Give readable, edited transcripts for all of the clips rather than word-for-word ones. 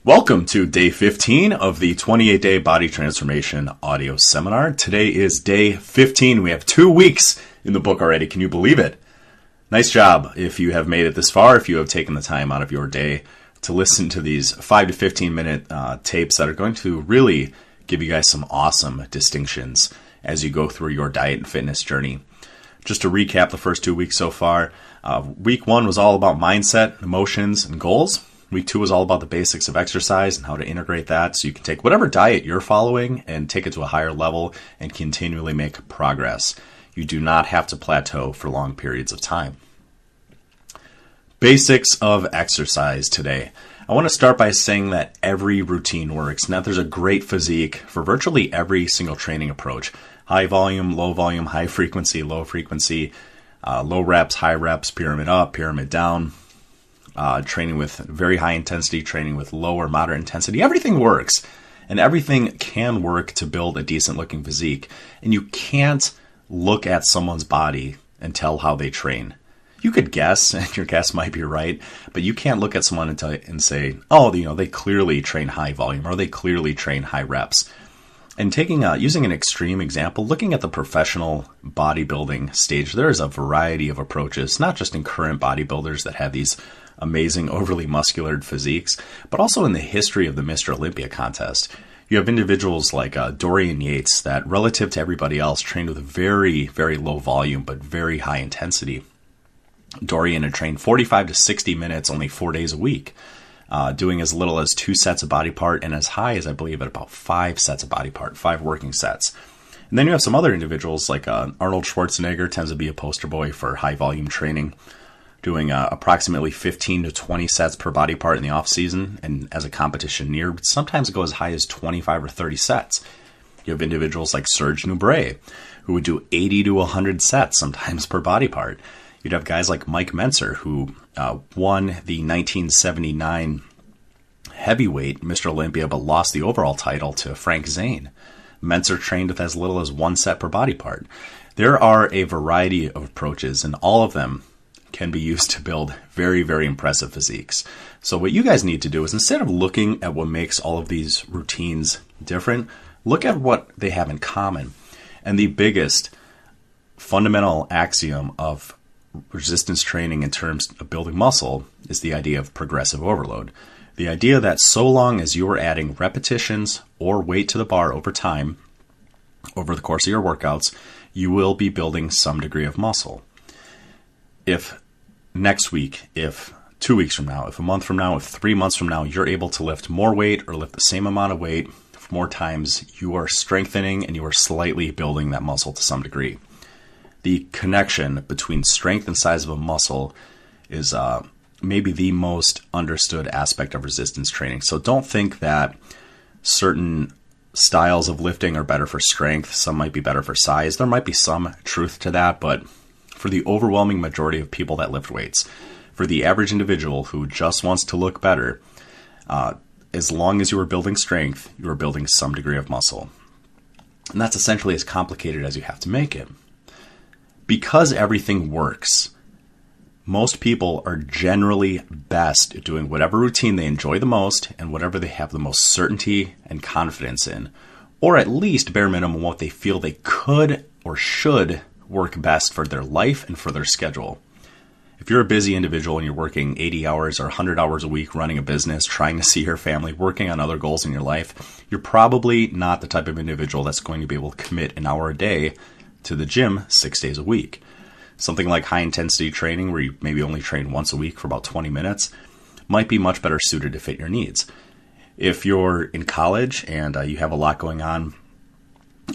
Welcome to day 15 of the 28-day body transformation audio seminar. Today is day 15. We have 2 weeks in the book already. Can you believe it? Nice job if you have made it this far, if you have taken the time out of your day to listen to these 5 to 15 minute tapes that are going to really give you guys some awesome distinctions as you go through your diet and fitness journey. Just to recap the first 2 weeks so far, week 1 was all about mindset, emotions, and goals. Week 2 was all about the basics of exercise and how to integrate that so you can take whatever diet you're following and take it to a higher level and continually make progress. You do not have to plateau for long periods of time. Basics of exercise today. I want to start by saying that every routine works. Now, there's a great physique for virtually every single training approach. High volume, high frequency, low frequency, low reps, high reps, pyramid up, pyramid down. Training with very high intensity, training with low or moderate intensity. Everything works, and everything can work to build a decent looking physique. And you can't look at someone's body and tell how they train. You could guess, and your guess might be right, but you can't look at someone and say, oh, they clearly train high volume or they clearly train high reps. And using an extreme example, looking at the professional bodybuilding stage, there is a variety of approaches, not just in current bodybuilders that have these amazing, overly muscular physiques, but also in the history of the Mr. Olympia contest. You have individuals like Dorian Yates that, relative to everybody else, trained with very, very low volume, but very high intensity. Dorian had trained 45 to 60 minutes, only 4 days a week, doing as little as 2 sets of body part and as high as, I believe, at about 5 sets of body part, 5 working sets. And then you have some other individuals like Arnold Schwarzenegger tends to be a poster boy for high volume training, doing approximately 15 to 20 sets per body part in the off season, and as a competition near, sometimes go as high as 25 or 30 sets. You have individuals like Serge Nubret, who would do 80 to 100 sets sometimes per body part. You'd have guys like Mike Mentzer, who won the 1979 heavyweight Mr. Olympia, but lost the overall title to Frank Zane. Mentzer trained with as little as 1 set per body part. There are a variety of approaches, and all of them can be used to build very, very impressive physiques. So what you guys need to do is, instead of looking at what makes all of these routines different, look at what they have in common. And the biggest fundamental axiom of resistance training in terms of building muscle is the idea of progressive overload. The idea that so long as you are adding repetitions or weight to the bar over time, over the course of your workouts, you will be building some degree of muscle. If next week, if 2 weeks from now, if a month from now, if 3 months from now, you're able to lift more weight or lift the same amount of weight more times, you are strengthening and you are slightly building that muscle to some degree. The connection between strength and size of a muscle is maybe the most understood aspect of resistance training. So don't think that certain styles of lifting are better for strength. Some might be better for size. There might be some truth to that, but for the overwhelming majority of people that lift weights, for the average individual who just wants to look better, as long as you are building strength, you are building some degree of muscle. And that's essentially as complicated as you have to make it. Because everything works, most people are generally best at doing whatever routine they enjoy the most and whatever they have the most certainty and confidence in, or at least bare minimum what they feel they could or should work best for their life and for their schedule. If you're a busy individual and you're working 80 hours or 100 hours a week running a business, trying to see your family, working on other goals in your life, you're probably not the type of individual that's going to be able to commit an hour a day to the gym 6 days a week. Something like high intensity training, where you maybe only train once a week for about 20 minutes, might be much better suited to fit your needs. If you're in college and you have a lot going on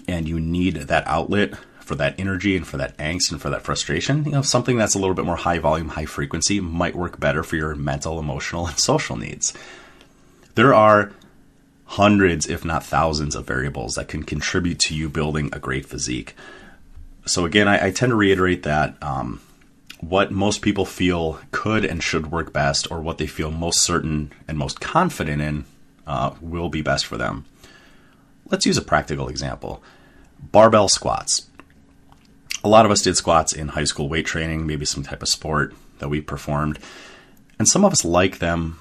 and you need that outlet for that energy and for that angst and for that frustration, something that's a little bit more high volume, high frequency might work better for your mental, emotional, and social needs. There are hundreds, if not thousands, of variables that can contribute to you building a great physique. So again, I tend to reiterate that what most people feel could and should work best, or what they feel most certain and most confident in, will be best for them. Let's use a practical example. Barbell squats. A lot of us did squats in high school weight training, maybe some type of sport that we performed. And some of us like them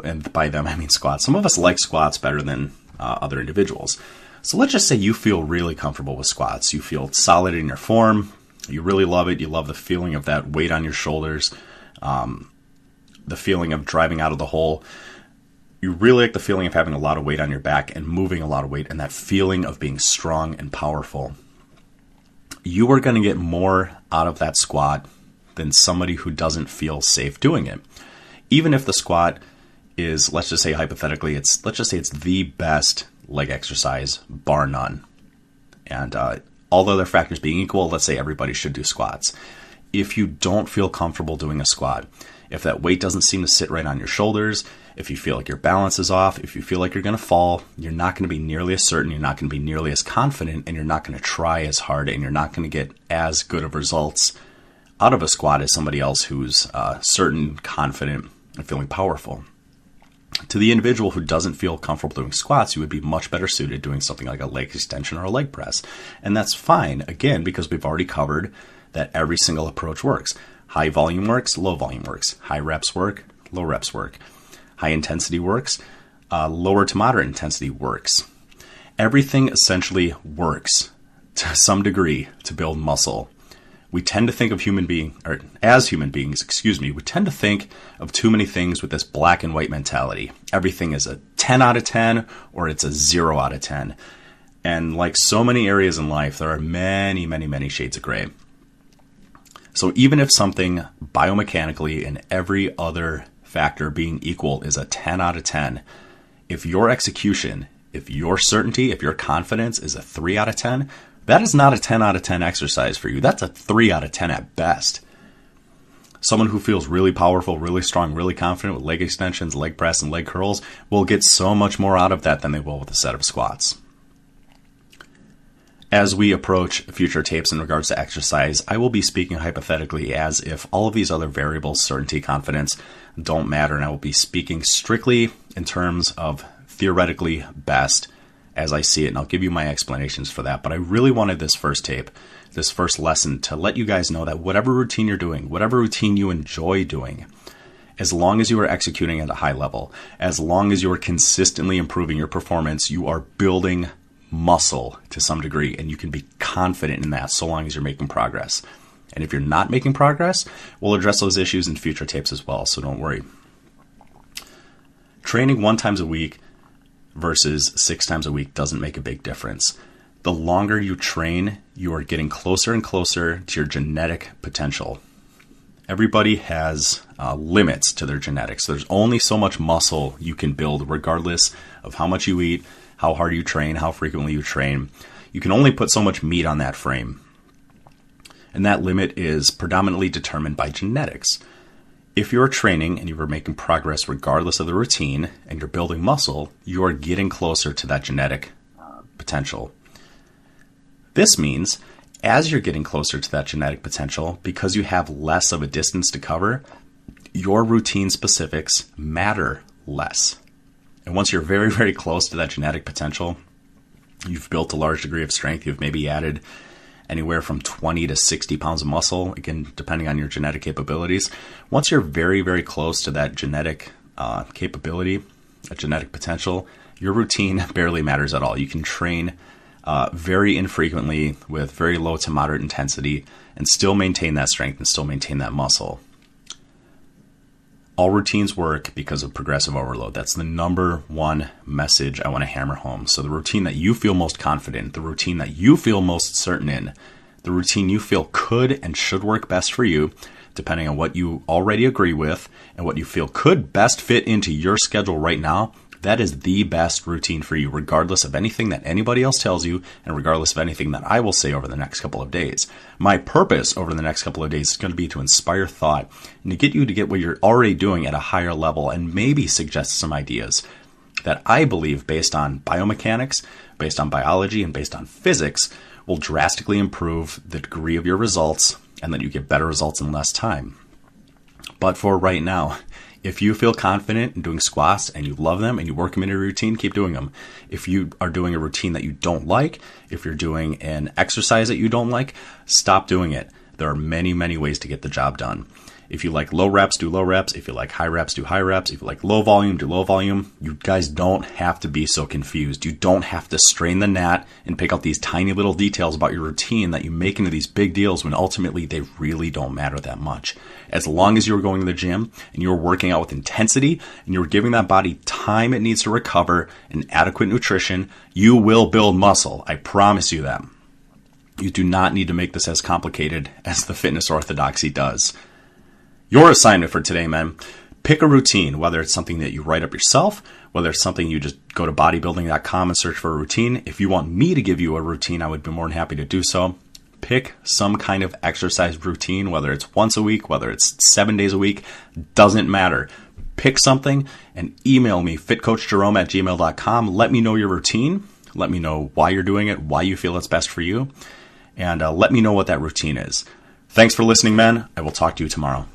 And by them, I mean squats. Some of us like squats better than other individuals. So let's just say you feel really comfortable with squats. You feel solid in your form. You really love it. You love the feeling of that weight on your shoulders, the feeling of driving out of the hole. You really like the feeling of having a lot of weight on your back and moving a lot of weight and that feeling of being strong and powerful. You are going to get more out of that squat than somebody who doesn't feel safe doing it. Even if the squat is, let's just say hypothetically, let's just say it's the best leg exercise, bar none. And all the other factors being equal, let's say everybody should do squats. If you don't feel comfortable doing a squat, if that weight doesn't seem to sit right on your shoulders, if you feel like your balance is off, if you feel like you're going to fall, you're not going to be nearly as certain, you're not going to be nearly as confident, and you're not going to try as hard, and you're not going to get as good of results out of a squat as somebody else who's certain, confident, and feeling powerful. To the individual who doesn't feel comfortable doing squats, you would be much better suited doing something like a leg extension or a leg press. And that's fine, again, because we've already covered that every single approach works. High volume works, low volume works. High reps work, low reps work. High intensity works, lower to moderate intensity works. Everything essentially works to some degree to build muscle. We tend to think of as human beings, we tend to think of too many things with this black and white mentality. Everything is a 10 out of 10 or it's a 0 out of 10. And like so many areas in life, there are many, many, many shades of gray. So even if something biomechanically and every other factor being equal is a 10 out of 10, if your execution, if your certainty, if your confidence is a 3 out of 10, that is not a 10 out of 10 exercise for you. That's a 3 out of 10 at best. Someone who feels really powerful, really strong, really confident with leg extensions, leg press, and leg curls will get so much more out of that than they will with a set of squats. As we approach future tapes in regards to exercise, I will be speaking hypothetically as if all of these other variables, certainty, confidence, don't matter, and I will be speaking strictly in terms of theoretically best as I see it, and I'll give you my explanations for that. But I really wanted this first tape, this first lesson, to let you guys know that whatever routine you're doing, whatever routine you enjoy doing, as long as you are executing at a high level, as long as you are consistently improving your performance, you are building muscle to some degree, and you can be confident in that so long as you're making progress. And if you're not making progress, we'll address those issues in future tapes as well, so don't worry. Training 1 time a week versus 6 times a week doesn't make a big difference. The longer you train, you are getting closer and closer to your genetic potential. Everybody has limits to their genetics. There's only so much muscle you can build regardless of how much you eat, how hard you train, how frequently you train. You can only put so much meat on that frame. And that limit is predominantly determined by genetics. If you're training and you are making progress regardless of the routine and you're building muscle, you are getting closer to that genetic potential. This means as you're getting closer to that genetic potential, because you have less of a distance to cover, your routine specifics matter less. And once you're very, very close to that genetic potential, you've built a large degree of strength. You've maybe added anywhere from 20 to 60 pounds of muscle, again, depending on your genetic capabilities. Once you're very, very close to that genetic capability, a genetic potential, your routine barely matters at all. You can train very infrequently with very low to moderate intensity and still maintain that strength and still maintain that muscle. All routines work because of progressive overload. That's the number one message I want to hammer home. So the routine that you feel most confident, the routine that you feel most certain in, the routine you feel could and should work best for you, depending on what you already agree with and what you feel could best fit into your schedule right now, that is the best routine for you, regardless of anything that anybody else tells you and regardless of anything that I will say over the next couple of days. My purpose over the next couple of days is going to be to inspire thought and to get you to get what you're already doing at a higher level and maybe suggest some ideas that I believe, based on biomechanics, based on biology, and based on physics, will drastically improve the degree of your results and that you get better results in less time. But for right now, if you feel confident in doing squats and you love them and you work them into a routine, keep doing them. If you are doing a routine that you don't like, if you're doing an exercise that you don't like, stop doing it. There are many, many ways to get the job done. If you like low reps, do low reps. If you like high reps, do high reps. If you like low volume, do low volume. You guys don't have to be so confused. You don't have to strain the gnat and pick out these tiny little details about your routine that you make into these big deals when ultimately they really don't matter that much. As long as you're going to the gym and you're working out with intensity and you're giving that body time it needs to recover and adequate nutrition, you will build muscle. I promise you that. You do not need to make this as complicated as the fitness orthodoxy does. Your assignment for today, man, pick a routine, whether it's something that you write up yourself, whether it's something you just go to bodybuilding.com and search for a routine. If you want me to give you a routine, I would be more than happy to do so. Pick some kind of exercise routine, whether it's once a week, whether it's 7 days a week, doesn't matter. Pick something and email me, fitcoachjerome@gmail.com. Let me know your routine. Let me know why you're doing it, why you feel it's best for you, and let me know what that routine is. Thanks for listening, men. I will talk to you tomorrow.